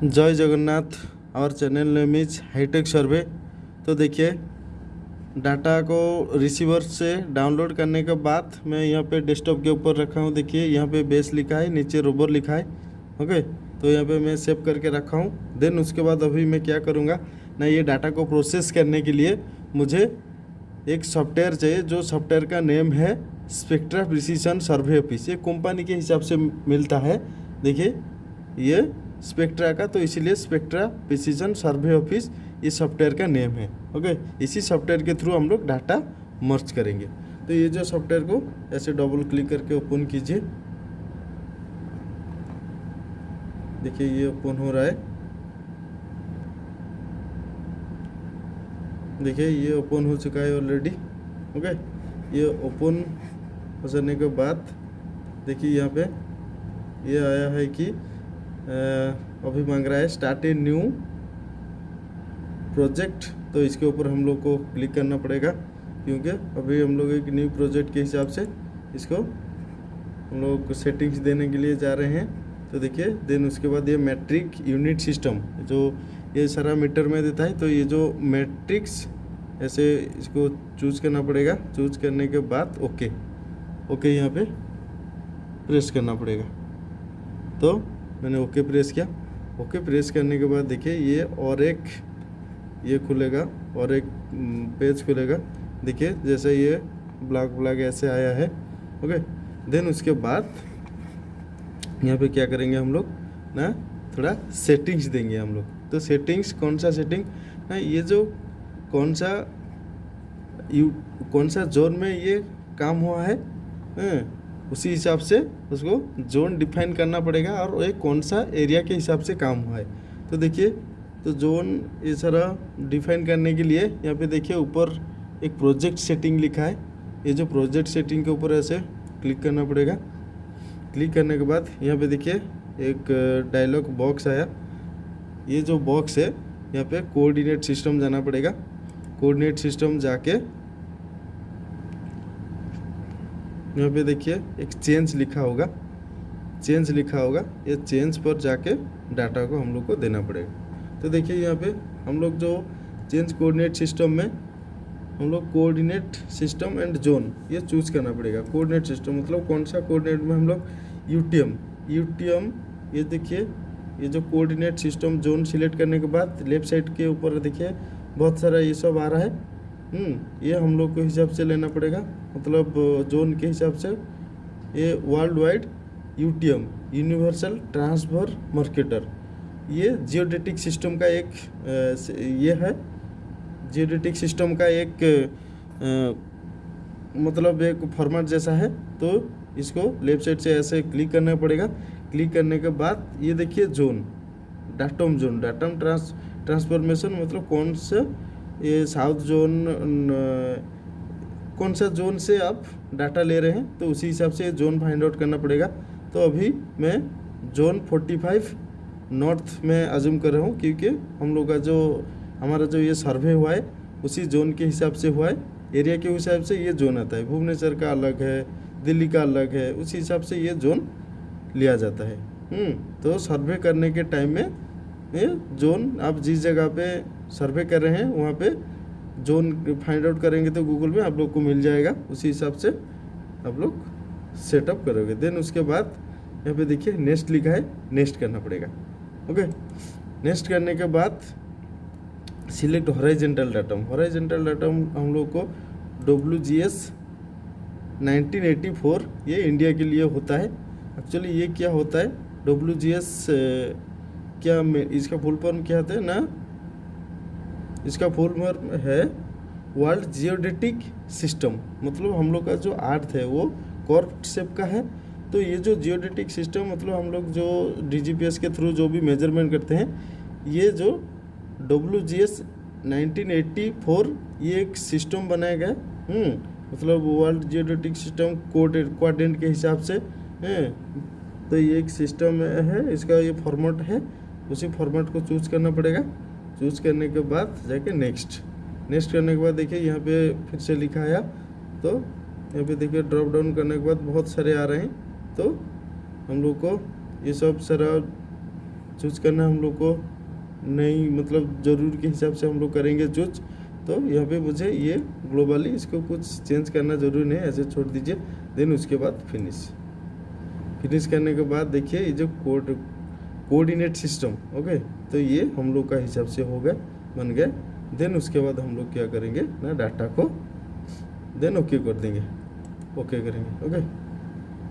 जय जगन्नाथ। और channel name is hi tech सर्वे। तो देखिए, डाटा को रिसीवर से डाउनलोड करने के बाद मैं यहाँ पे डेस्कटॉप के ऊपर रखा हूँ। देखिए यहाँ पे बेस लिखा है, नीचे रोबर लिखा है। ओके, तो यहाँ पे मैं सेव करके रखा हूँ। देन उसके बाद अभी मैं क्या करूँगा ना, ये डाटा को प्रोसेस करने के लिए मुझे एक सॉफ्टवेयर चाहिए, जो सॉफ्टवेयर का नेम है स्पेक्ट्रा प्रिसीजन सर्वे ऑफिस। ये कंपनी के हिसाब से मिलता है। देखिए ये स्पेक्ट्रा का, तो इसीलिए स्पेक्ट्रा प्रिसीजन सर्वे ऑफिस ये सॉफ्टवेयर का नेम है। ओके, इसी सॉफ्टवेयर के थ्रू हम लोग डाटा मर्ज करेंगे। तो ये जो सॉफ्टवेयर को ऐसे डबल क्लिक करके ओपन कीजिए। देखिए ये ओपन हो रहा है। देखिए ये ओपन हो चुका है ऑलरेडी। ओके, ये ओपन हो जाने के बाद देखिए यहाँ पे ये आया है कि अभी मांग रहा है स्टार्ट ए न्यू प्रोजेक्ट। तो इसके ऊपर हम लोग को क्लिक करना पड़ेगा, क्योंकि अभी हम लोग एक न्यू प्रोजेक्ट के हिसाब से इसको हम लोग सेटिंग्स देने के लिए जा रहे हैं। तो देखिए देन उसके बाद ये मैट्रिक यूनिट सिस्टम, जो ये सारा मीटर में देता है, तो ये जो मैट्रिक्स ऐसे इसको चूज करना पड़ेगा। चूज करने के बाद ओके यहाँ पे प्रेस करना पड़ेगा। तो मैंने ओके प्रेस किया। ओके प्रेस करने के बाद देखिए ये और एक ये खुलेगा और एक पेज खुलेगा। देखिए जैसे ये ब्लॉक ऐसे आया है। ओके, देन उसके बाद यहाँ पे क्या करेंगे हम लोग ना, थोड़ा सेटिंग्स देंगे हम लोग। तो सेटिंग्स कौन सा सेटिंग ना, ये जो कौन सा जोन में ये काम हुआ है, उसी हिसाब से उसको जोन डिफाइन करना पड़ेगा, और एक कौन सा एरिया के हिसाब से काम हुआ है। तो देखिए, तो जोन ये सारा डिफाइन करने के लिए यहाँ पे देखिए ऊपर एक प्रोजेक्ट सेटिंग लिखा है। ये जो प्रोजेक्ट सेटिंग के ऊपर ऐसे क्लिक करना पड़ेगा। क्लिक करने के बाद यहाँ पे देखिए एक डायलॉग बॉक्स आया। ये जो बॉक्स है यहाँ पे कोऑर्डिनेट सिस्टम जाना पड़ेगा। कोऑर्डिनेट सिस्टम जाके यहाँ पे देखिए एक चेंज लिखा होगा। ये चेंज पर जाके डाटा को हम लोग को देना पड़ेगा। तो देखिए यहाँ पे हम लोग जो चेंज कोऑर्डिनेट सिस्टम में हम लोग कोऑर्डिनेट सिस्टम एंड जोन ये चूज करना पड़ेगा। कोऑर्डिनेट सिस्टम मतलब कौन सा कोऑर्डिनेट में हम लोग यूटीएम ये देखिए, ये जो कोऑर्डिनेट सिस्टम जोन सिलेक्ट करने के बाद लेफ्ट साइड के ऊपर देखिए बहुत सारा ये सब आ रहा है। ये हम लोग को हिसाब से लेना पड़ेगा, मतलब जोन के हिसाब से। ये world wide UTM universal transfer marketer, ये जियोडेटिक सिस्टम का एक ये है। जियोडेटिक सिस्टम का एक मतलब एक फॉर्मेट जैसा है। तो इसको लेफ्ट साइड से ऐसे क्लिक करना पड़ेगा। क्लिक करने के बाद ये देखिए जोन, डाटम ट्रांसफॉर्मेशन, मतलब कौन सा ये साउथ जोन, कौन सा जोन से आप डाटा ले रहे हैं, तो उसी हिसाब से जोन फाइंड आउट करना पड़ेगा। तो अभी मैं जोन 45 नॉर्थ में अज्यूम कर रहा हूँ, क्योंकि हम लोग का जो हमारा जो ये सर्वे हुआ है उसी जोन के हिसाब से हुआ है। एरिया के हिसाब से ये जोन आता है। भुवनेश्वर का अलग है, दिल्ली का अलग है, उसी हिसाब से ये जोन लिया जाता है। तो सर्वे करने के टाइम में ये जोन आप जिस जगह पे सर्वे कर रहे हैं वहाँ पे जोन फाइंड आउट करेंगे तो गूगल में आप लोग को मिल जाएगा। उसी हिसाब से आप लोग सेटअप करोगे। देन उसके बाद यहाँ पे देखिए नेक्स्ट लिखा है, नेक्स्ट करना पड़ेगा। ओके, नेक्स्ट करने के बाद select horizontal datum. Horizontal datum हम लोग को WGS 1984 ये इंडिया के लिए होता है। एक्चुअली ये क्या होता है WGS, क्या इसका फुल फॉर्म क्या होता है ना, इसका फुल फॉर्म है वर्ल्ड जियोडेटिक सिस्टम। मतलब हम लोग का जो अर्थ है वो कॉर्व शेप का है। तो ये जो जियोडेटिक सिस्टम मतलब हम लोग जो DGPS के थ्रू जो भी मेजरमेंट करते हैं, ये जो WGS 1984 ये एक सिस्टम बनाया गया। मतलब वर्ल्ड जियोडेटिक सिस्टम क्वाड्रेंट के हिसाब से है। तो ये एक सिस्टम है, इसका ये फॉर्मेट है। उसी फॉर्मेट को चूज करना पड़ेगा। चूज करने के बाद जाके नेक्स्ट करने के बाद देखिए यहाँ पे फिर से लिखा है। तो यहाँ पे देखिए ड्रॉप डाउन करने के बाद बहुत सारे आ रहे हैं। तो हम लोग को ये सब सारा चूज करना हम लोग को नहीं, मतलब ज़रूर के हिसाब से हम लोग करेंगे चूज। तो यहाँ पे मुझे ये ग्लोबली इसको कुछ चेंज करना ज़रूरी नहीं, ऐसे छोड़ दीजिए। देन उसके बाद फिनिश करने के बाद देखिए ये जो कोऑर्डिनेट सिस्टम, ओके, तो ये हम लोग का हिसाब से हो गया, बन गया। देन उसके बाद हम लोग क्या करेंगे ना, डाटा को देन ओके कर देंगे, ओके करेंगे, ओके।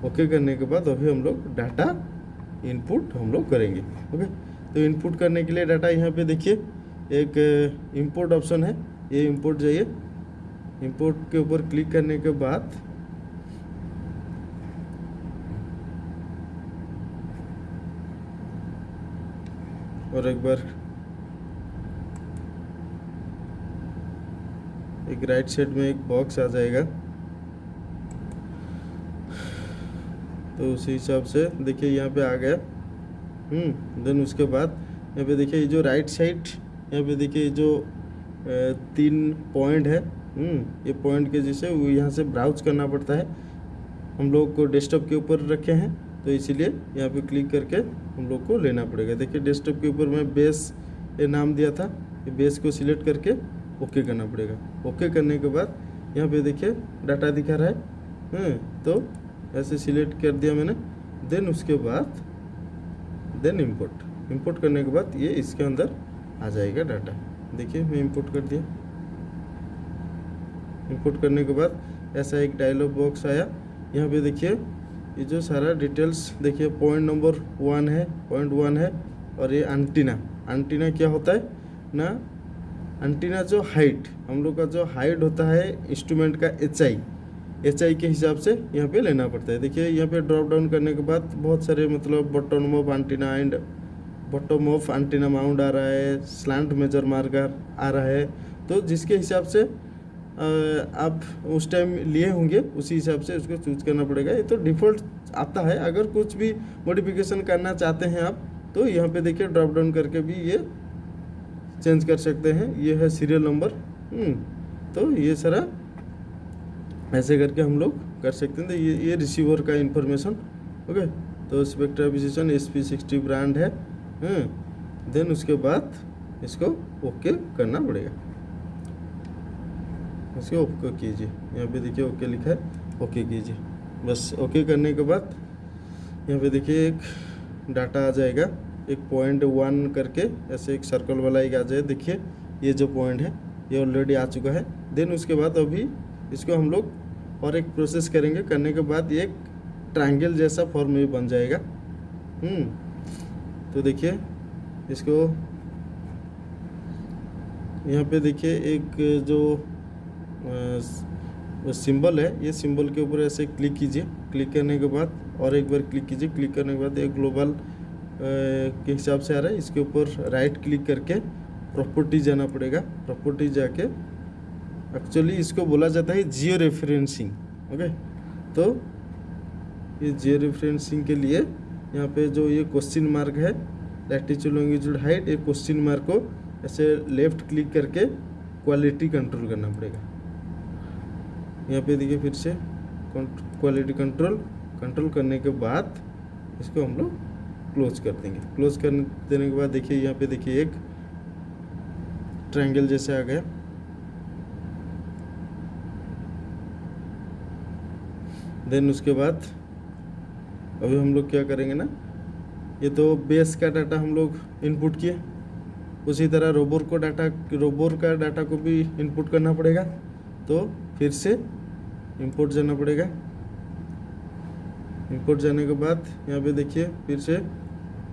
ओके करने के बाद अभी हम लोग डाटा इनपुट हम लोग करेंगे, ओके। तो इनपुट करने के लिए डाटा यहाँ पे देखिए एक इंपोर्ट ऑप्शन है, ये इंपोर्ट जाइए, इंपोर्ट के ऊपर क्लिक करने के बाद और एक बार एक राइट साइड में एक बॉक्स आ जाएगा, तो उसी हिसाब से देखिए यहाँ पे आ गया। देन उसके बाद यहाँ पे देखिए ये जो राइट साइड, यहाँ पे देखिए ये जो 3 पॉइंट है, ये पॉइंट के जैसे वो यहाँ से ब्राउज करना पड़ता है। हम लोग को डेस्कटॉप के ऊपर रखे हैं तो इसीलिए यहाँ पे क्लिक करके हम लोग को लेना पड़ेगा। देखिए डेस्कटॉप के ऊपर मैं बेस ये नाम दिया था, ये बेस को सिलेक्ट करके ओके करना पड़ेगा। ओके करने के बाद यहाँ पे देखिए डाटा दिखा रहा है, तो ऐसे सिलेक्ट कर दिया मैंने। देन उसके बाद देन इंपोर्ट करने के बाद ये इसके अंदर आ जाएगा डाटा। देखिए मैं इंपोर्ट कर दिया। इंपोर्ट करने के बाद ऐसा एक डायलॉग बॉक्स आया, यहाँ पे देखिए ये जो सारा डिटेल्स देखिए पॉइंट नंबर 1 है और ये एंटीना क्या होता है ना, एंटीना जो हाइट, हम लोग का जो हाइट होता है इंस्ट्रूमेंट का एचआई के हिसाब से यहाँ पे लेना पड़ता है। देखिए यहाँ पे ड्रॉप डाउन करने के बाद बहुत सारे मतलब bottom of antenna and bottom of antenna mount आ रहा है, स्लैंट मेजर मार्कर आ रहा है, तो जिसके हिसाब से आप उस टाइम लिए होंगे उसी हिसाब से उसको चूज करना पड़ेगा। ये तो डिफ़ॉल्ट आता है, अगर कुछ भी मॉडिफिकेशन करना चाहते हैं आप तो यहाँ पे देखिए ड्रॉप डाउन करके भी ये चेंज कर सकते हैं। ये है सीरियल नंबर, तो ये सारा ऐसे करके हम लोग कर सकते हैं। तो ये रिसीवर का इंफॉर्मेशन, ओके। तो स्पेक्ट्रा एक्विजिशन SP60 ब्रांड है, देन उसके बाद इसको ओके करना पड़ेगा। इसको ओके कीजिए, यहाँ पे देखिए ओके लिखा है, ओके कीजिए। बस ओके करने के बाद यहाँ पे देखिए एक डाटा आ जाएगा, एक पॉइंट 1 करके ऐसे एक सर्कल वाला एक आ जाए। देखिए ये जो पॉइंट है ये ऑलरेडी आ चुका है। देन उसके बाद अभी इसको हम लोग और एक प्रोसेस करेंगे, करने के बाद ये एक ट्रायंगल जैसा फॉर्म में बन जाएगा। तो देखिए इसको यहाँ पे देखिए एक जो सिंबल है, ये सिंबल के ऊपर ऐसे क्लिक कीजिए। क्लिक करने के बाद और एक बार क्लिक कीजिए। क्लिक करने के बाद एक ग्लोबल के हिसाब से आ रहा है, इसके ऊपर राइट क्लिक करके प्रॉपर्टी जाना पड़ेगा। प्रॉपर्टी जाके एक्चुअली इसको बोला जाता है जियो रेफरेंसिंग, ओके। तो ये जियो रेफरेंसिंग के लिए यहाँ पे जो ये क्वेश्चन मार्क है लैटिट्यूड लॉन्गिट्यूड हाइट, ये क्वेश्चन मार्क को ऐसे लेफ्ट क्लिक करके क्वालिटी कंट्रोल करना पड़ेगा। यहाँ पे देखिए फिर से क्वालिटी कंट्रोल करने के बाद इसको हम लोग क्लोज कर देंगे। क्लोज कर देने के बाद देखिए यहाँ पे देखिए एक ट्रायंगल जैसे आ गया। देन उसके बाद अभी हम लोग क्या करेंगे ना, ये तो बेस का डाटा हम लोग इनपुट किए, उसी तरह रोबोर का डाटा को भी इनपुट करना पड़ेगा। तो फिर से इंपोर्ट जाना पड़ेगा। इंपोर्ट जाने के बाद यहाँ पे देखिए फिर से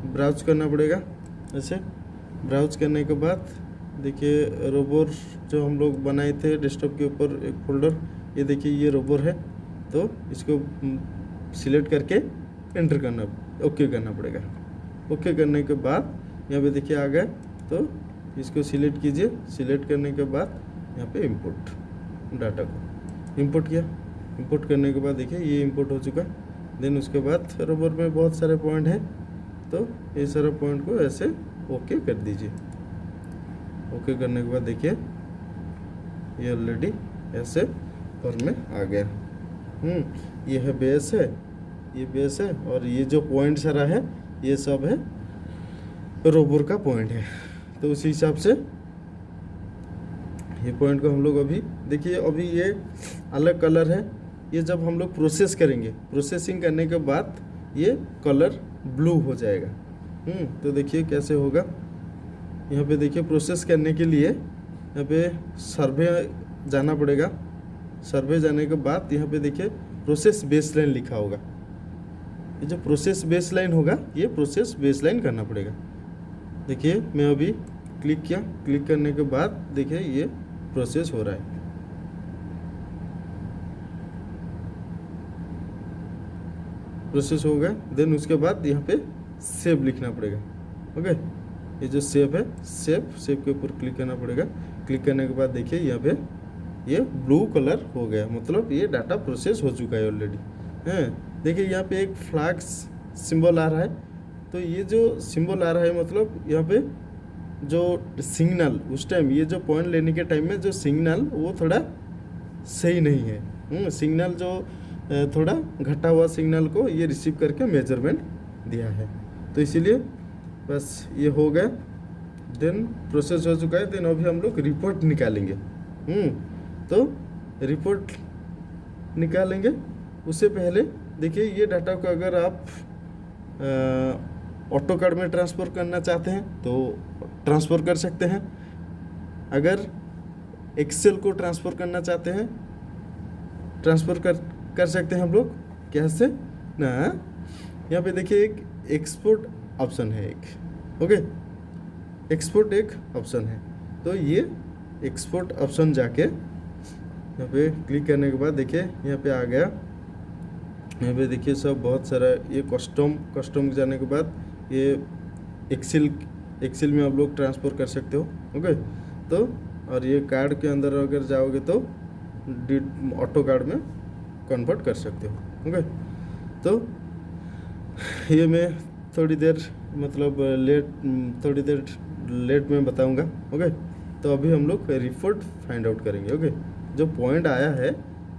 ब्राउज करना पड़ेगा। ऐसे ब्राउज करने के बाद देखिए रोबोर जो हम लोग बनाए थे डेस्कटॉप के ऊपर एक फोल्डर, ये देखिए ये रोबोर है, तो इसको सिलेक्ट करके एंटर करना, ओके करना पड़ेगा। ओके करने के बाद यहाँ पे देखिए आ गया, तो इसको सिलेक्ट कीजिए। सिलेक्ट करने के बाद यहाँ पे इंपोर्ट, डाटा को इंपोर्ट किया। इंपोर्ट करने के बाद देखिए ये इंपोर्ट हो चुका। देन उसके बाद रोबोर में बहुत सारे पॉइंट हैं, तो ये सारे पॉइंट को ऐसे ओके कर दीजिए। ओके करने के बाद देखिए ये ऑलरेडी ऐसे फॉर्म में आ गया। ये है बेस है, ये बेस है, और ये जो पॉइंट सारा है ये सब है रोबर का पॉइंट है। तो उसी हिसाब से ये पॉइंट को हम लोग अभी देखिए, अभी ये अलग कलर है। ये जब हम लोग प्रोसेस करेंगे, प्रोसेसिंग करने के बाद ये कलर ब्लू हो जाएगा। तो देखिए कैसे होगा। यहाँ पे देखिए प्रोसेस करने के लिए यहाँ पे सर्वे जाना पड़ेगा। सर्वे जाने के बाद यहाँ पे देखिए प्रोसेस बेसलाइन लिखा होगा। ये जो प्रोसेस बेसलाइन होगा, ये प्रोसेस बेसलाइन करना पड़ेगा। देखिए मैं अभी क्लिक किया, क्लिक करने के बाद देखिए ये प्रोसेस हो रहा है। प्रोसेस हो गया। देन उसके बाद यहाँ पे सेव लिखना पड़ेगा। ओके, ये जो सेव है, सेव के ऊपर क्लिक करना पड़ेगा। क्लिक करने के बाद देखिए यहाँ पे ये ब्लू कलर हो गया, मतलब ये डाटा प्रोसेस हो चुका है ऑलरेडी। देखिए यहाँ पे एक फ्लैग सिंबल आ रहा है। तो ये जो सिंबल आ रहा है मतलब यहाँ पे जो सिग्नल उस टाइम, ये जो पॉइंट लेने के टाइम में जो सिग्नल वो थोड़ा सही नहीं है। सिग्नल जो थोड़ा घटा हुआ सिग्नल को ये रिसीव करके मेजरमेंट दिया है। तो इसीलिए बस ये हो गया। देन प्रोसेस हो चुका है। देन अभी हम लोग रिपोर्ट निकालेंगे। तो रिपोर्ट निकालेंगे उससे पहले देखिए ये डाटा को अगर आप ऑटो कार्ड में ट्रांसफ़र करना चाहते हैं तो ट्रांसफ़र कर सकते हैं। अगर एक्सेल को ट्रांसफ़र करना चाहते हैं, ट्रांसफ़र कर सकते हैं हम लोग कैसे ना। यहाँ पे देखिए एक एक्सपोर्ट ऑप्शन है एक। ओके, एक्सपोर्ट एक ऑप्शन है। तो ये एक्सपोर्ट ऑप्शन जाके यहाँ पे क्लिक करने के बाद देखिए यहाँ पे आ गया। यहाँ पे देखिए सब बहुत सारा ये कस्टम जाने के बाद ये एक्सेल में आप लोग ट्रांसफ़र कर सकते हो। ओके, तो और ये कार्ड के अंदर अगर जाओगे तो ऑटो कार्ड में कन्वर्ट कर सकते हो। ओके, तो ये मैं थोड़ी देर लेट में बताऊंगा। ओके, तो अभी हम लोग रिपोर्ट फाइंड आउट करेंगे। ओके, जो पॉइंट आया है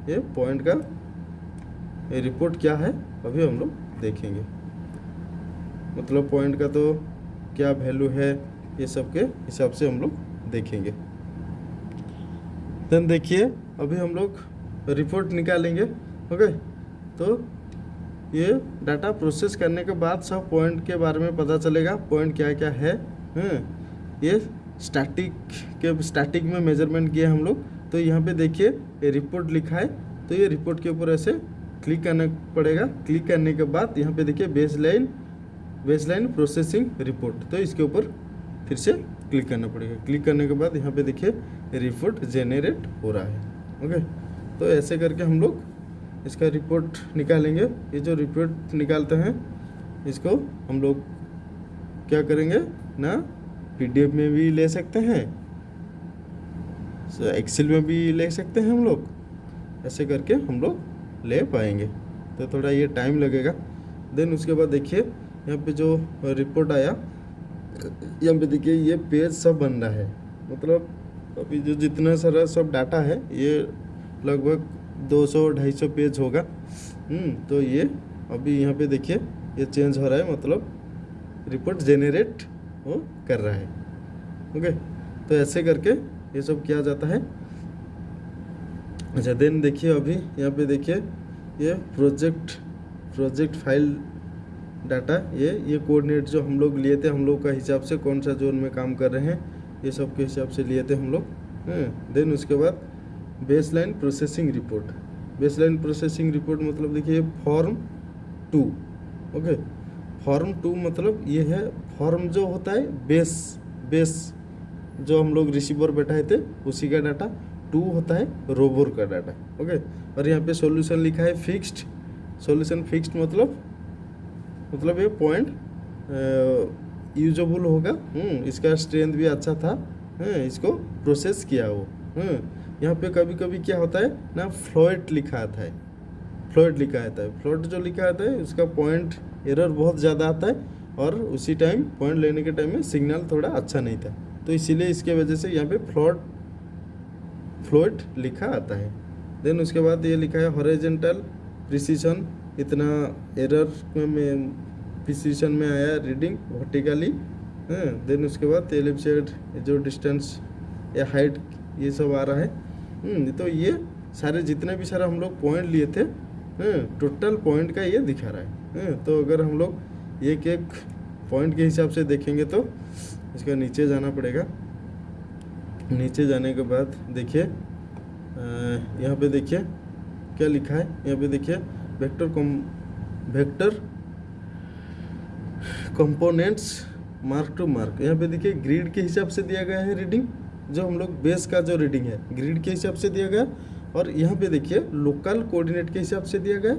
ये पॉइंट का ये रिपोर्ट क्या है अभी हम लोग देखेंगे। मतलब पॉइंट का तो क्या वैल्यू है ये सब के हिसाब से हम लोग देखेंगे। देन देखिए अभी हम लोग रिपोर्ट निकालेंगे। ओके, तो ये डाटा प्रोसेस करने के बाद सब पॉइंट के बारे में पता चलेगा, पॉइंट क्या क्या है। ये स्टैटिक में मेजरमेंट किया हम लोग। तो यहाँ पे देखिए ये रिपोर्ट लिखा है। तो ये रिपोर्ट के ऊपर ऐसे क्लिक करना पड़ेगा। क्लिक करने के बाद यहाँ पे देखिए बेसलाइन प्रोसेसिंग रिपोर्ट, तो इसके ऊपर फिर से क्लिक करना पड़ेगा। क्लिक करने के बाद यहाँ पे देखिए रिपोर्ट जेनरेट हो रहा है। ओके, तो ऐसे करके हम लोग इसका रिपोर्ट निकालेंगे। ये जो रिपोर्ट निकालते हैं इसको हम लोग क्या करेंगे ना, PDF में भी ले सकते हैं, एक्सेल में भी ले सकते हैं हम लोग। ऐसे करके हम लोग ले पाएंगे। तो थोड़ा ये टाइम लगेगा। देन उसके बाद देखिए यहाँ पे जो रिपोर्ट आया, यहाँ पे देखिए ये पेज सब बन रहा है। मतलब अभी जो जितना सारा सब डाटा है ये लगभग 200-250 पेज होगा। तो ये अभी यहाँ पे देखिए ये चेंज हो रहा है, मतलब रिपोर्ट जेनरेट वो कर रहा है। ओके, तो ऐसे करके ये सब किया जाता है। अच्छा, देन देखिए अभी यहाँ पे देखिए ये प्रोजेक्ट फाइल डाटा, ये कोऑर्डिनेट जो हम लोग लिए थे, हम लोग का हिसाब से कौन सा जोन में काम कर रहे हैं ये सब के हिसाब से लिए थे हम लोग। देन उसके बाद बेसलाइन प्रोसेसिंग रिपोर्ट मतलब देखिए फॉर्म 2। ओके, फॉर्म 2 मतलब ये है फॉर्म जो होता है बेस जो हम लोग रिसीवर बैठाए थे उसी का डाटा। 2 होता है रोबर का डाटा। ओके, और यहाँ पे सॉल्यूशन लिखा है फिक्स्ड। सॉल्यूशन फिक्स्ड मतलब ये पॉइंट यूजेबल होगा। इसका स्ट्रेंथ भी अच्छा था। इसको प्रोसेस किया वो। यहाँ पे कभी कभी क्या होता है ना, फ्लोट लिखा आता है। फ्लोट जो लिखा आता है उसका पॉइंट एरर बहुत ज़्यादा आता है, और उसी टाइम पॉइंट लेने के टाइम में सिग्नल थोड़ा अच्छा नहीं था। तो इसीलिए इसके वजह से यहाँ पे फ्लोट लिखा आता है। देन उसके बाद ये लिखा है हॉरिजॉन्टल प्रिसीजन, इतना एरर में प्रिसीजन में आया रीडिंग। वर्टिकली देन उसके बाद एलिप्सॉइड जो डिस्टेंस या हाइट ये सब आ रहा है। तो ये सारे जितने भी सारे हम लोग पॉइंट लिए थे टोटल पॉइंट का ये दिखा रहा है। तो अगर हम लोग एक एक पॉइंट के हिसाब से देखेंगे तो इसका नीचे जाना पड़ेगा। नीचे जाने के बाद देखिए यहाँ पे देखिए क्या लिखा है। यहाँ पे देखिए vector components mark to mark. यहाँ पे देखिए ग्रिड के हिसाब से दिया गया है रीडिंग, जो हम लोग बेस का जो रीडिंग है ग्रिड के हिसाब से दिया गया, और यहाँ पे देखिए लोकल कोऑर्डिनेट के हिसाब से दिया गया,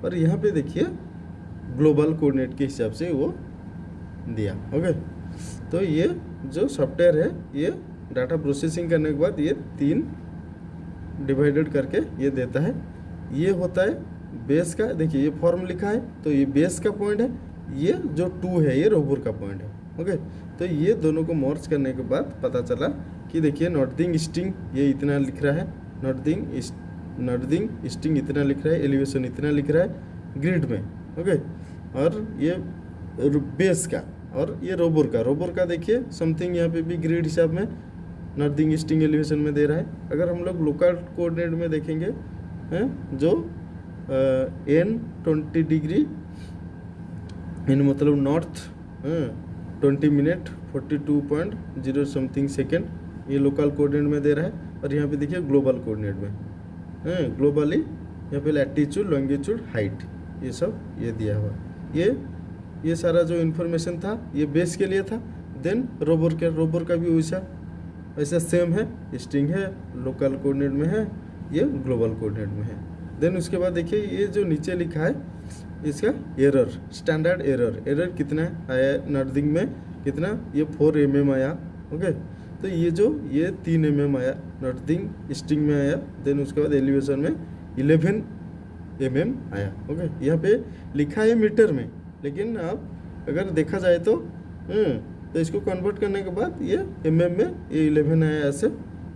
और यहाँ पे देखिए ग्लोबल कोऑर्डिनेट के हिसाब से वो दिया। ओके, तो ये जो सॉफ्टवेयर है ये डाटा प्रोसेसिंग करने के बाद ये 3 डिवाइडेड करके ये देता है। ये होता है बेस का, देखिए ये फॉर्म लिखा है तो ये बेस का पॉइंट है, ये जो 2 है ये रोबोर का पॉइंट है। ओके, तो ये दोनों को मर्ज करने के बाद पता चला कि देखिए नॉर्थिंग ईस्टिंग ये इतना लिख रहा है, नॉर्थिंग ईस्टिंग इतना लिख रहा है, एलिवेशन इतना लिख रहा है ग्रिड में। ओके, और ये बेस का और ये रोबोर का देखिए समथिंग यहाँ पे भी ग्रिड हिसाब में नॉर्थिंग ईस्टिंग एलिवेशन में दे रहा है। अगर हम लोग लोकल कोऑर्डिनेट में देखेंगे जो n 20 डिग्री इन मतलब नॉर्थ 20 मिनट 42.0 समथिंग सेकेंड ये लोकल कोऑर्डिनेट में दे रहा है। और यहाँ पे देखिए ग्लोबल कोऑर्डिनेट में ग्लोबली यहाँ पे लैटिट्यूड लॉन्गिट्यूड हाइट ये सब ये दिया हुआ। ये सारा जो इन्फॉर्मेशन था ये बेस के लिए था। देन रोबर का भी वैसा सेम है, स्ट्रिंग है, लोकल कोऑर्डिनेट में है, ये ग्लोबल कोऑर्डिनेट में है। देन उसके बाद देखिए ये जो नीचे लिखा है इसका एरर, स्टैंडर्ड एरर कितना आया नॉर्थिंग में, कितना ये 4 mm आया। ओके, तो ये 3 mm आया नॉर्थिंग ईस्टिंग में आया। देन उसके बाद एलिवेशन में 11 mm आया। ओके, यहाँ पे लिखा है मीटर में, लेकिन आप अगर देखा जाए तो इसको कन्वर्ट करने के बाद ये mm में ये 11 आया, ऐसे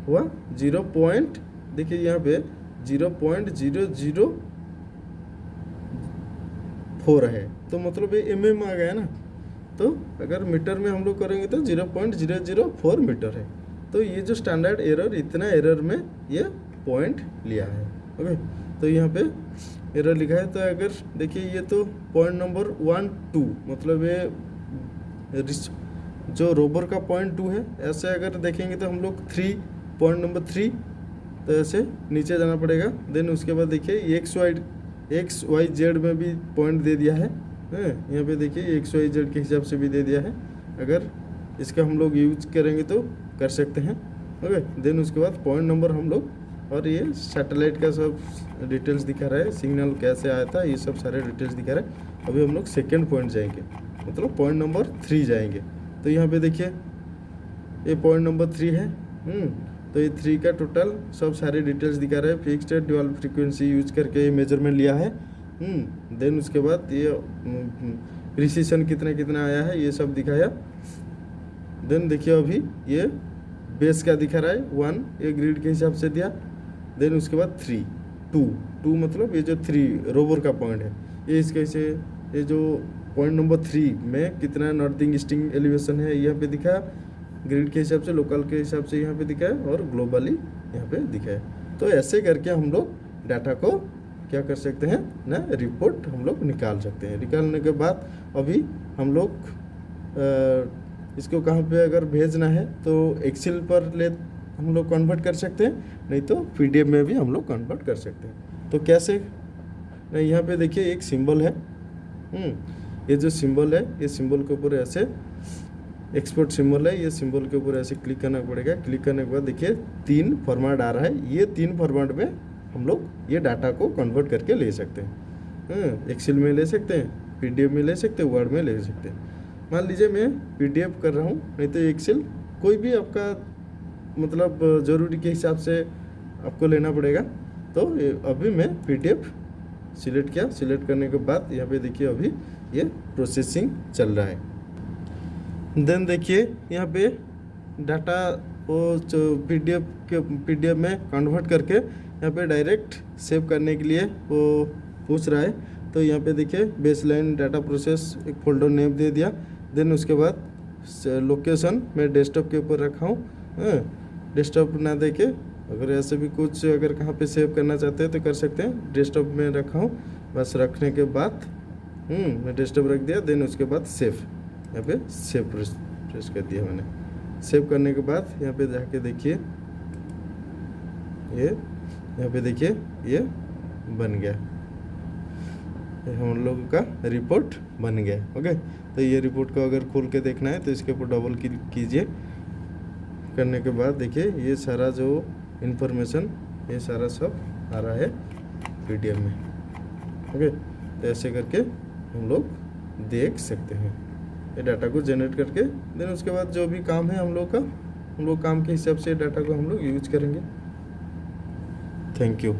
हुआ 0 पॉइंट, देखिए यहाँ पे 0.0004 है, तो मतलब ये mm आ गया ना। तो अगर मीटर में हम लोग करेंगे तो 0.004 मीटर है। तो ये जो स्टैंडर्ड एरर इतना एरर में ये पॉइंट लिया है। ओके, तो यहाँ पे एरर लिखा है। तो अगर देखिए ये तो पॉइंट नंबर 1 2 मतलब ये जो रोबर का पॉइंट 2 है। ऐसे अगर देखेंगे तो हम लोग पॉइंट नंबर 3 तो ऐसे नीचे जाना पड़ेगा। देन उसके बाद देखिए एक्स वाई जेड में भी पॉइंट दे दिया है। यहाँ पे देखिए एक्स वाई जेड के हिसाब से भी दे दिया है। अगर इसका हम लोग यूज करेंगे तो कर सकते हैं। ओके, देन उसके बाद पॉइंट नंबर हम लोग, और ये सैटेलाइट का सब डिटेल्स दिखा रहा है, सिग्नल कैसे आया था ये सब सारे डिटेल्स दिखा रहा है। अभी हम लोग सेकेंड पॉइंट जाएंगे, मतलब पॉइंट नंबर 3 जाएंगे। तो यहाँ पे देखिए ये पॉइंट नंबर 3 है। तो ये 3 का टोटल सब सारे डिटेल्स दिखा रहे हैं। फिक्स्ड ड्यूअल फ्रीक्वेंसी यूज करके ये मेजरमेंट लिया है। देन उसके बाद ये प्रिसीशन कितना आया है ये सब दिखाया। देन देखिए अभी ये बेस का दिखा रहा है 1, ये ग्रिड के हिसाब से दिया। देन उसके बाद 3 2 मतलब ये जो 3 रोबर का पॉइंट है ये इसके से, ये जो पॉइंट नंबर 3 में कितना नॉर्थिंग ईस्टिंग एलिवेशन है यहाँ पे दिखा, ग्रिड के हिसाब से लोकल के हिसाब से यहाँ पे दिखा है, और ग्लोबली यहाँ पे दिखा है। तो ऐसे करके हम लोग डाटा को क्या कर सकते हैं ना, रिपोर्ट हम लोग निकाल सकते हैं। निकालने के बाद अभी हम लोग इसको कहाँ पे अगर भेजना है तो एक्सेल पर हम लोग कन्वर्ट कर सकते हैं, नहीं तो PDF में भी हम लोग कन्वर्ट कर सकते हैं। तो कैसे, नहीं यहाँ पे देखिए एक सिंबल है। ये जो सिंबल है ये सिंबल के ऊपर ऐसे एक्सपोर्ट सिंबल है, ये सिंबल के ऊपर ऐसे क्लिक करना पड़ेगा। क्लिक करने के बाद देखिए 3 फॉर्मेट आ रहा है। ये 3 फॉर्मेट में हम लोग ये डाटा को कन्वर्ट करके ले सकते हैं। एक्सेल में ले सकते हैं, PDF में ले सकते हैं, वर्ड में ले सकते हैं। मान लीजिए मैं PDF कर रहा हूँ, नहीं तो एक्सेल, कोई भी आपका मतलब ज़रूरी के हिसाब से आपको लेना पड़ेगा। तो अभी मैं PDF सिलेक्ट किया। सिलेक्ट करने के बाद यहाँ पे देखिए अभी ये प्रोसेसिंग चल रहा है। देन देखिए यहाँ पे डाटा वो PDF में कन्वर्ट करके यहाँ पे डायरेक्ट सेव करने के लिए वो पूछ रहा है। तो यहाँ पे देखिए बेसलाइन डाटा प्रोसेस एक फोल्डर नेम दे दिया। देन उसके बाद लोकेशन मैं डेस्कटॉप के ऊपर रखा हूँ। डेस्कटॉप ना देके अगर ऐसे भी कुछ अगर कहाँ पे सेव करना चाहते हैं तो कर सकते हैं। डेस्कटॉप में रखा हूँ, बस रखने के बाद मैं डेस्कटॉप रख दिया, देन उसके बाद सेव, यहाँ पे सेव प्रेस कर दिया मैंने। सेव करने के बाद यहाँ पे जाके देखिए, ये यहाँ पे देखिए ये बन गया, हम लोगों का रिपोर्ट बन गया। ओके, तो ये रिपोर्ट को अगर खोल के देखना है तो इसके ऊपर डबल क्लिक कीजिए। करने के बाद देखिए ये सारा जो इन्फॉर्मेशन ये सारा सब आ रहा है PDF में। ओके, तो ऐसे करके हम लोग देख सकते हैं ये डाटा को जनरेट करके। देन उसके बाद जो भी काम है हम लोग का, हम लोग काम के हिसाब से डाटा को हम लोग यूज करेंगे। Thank you.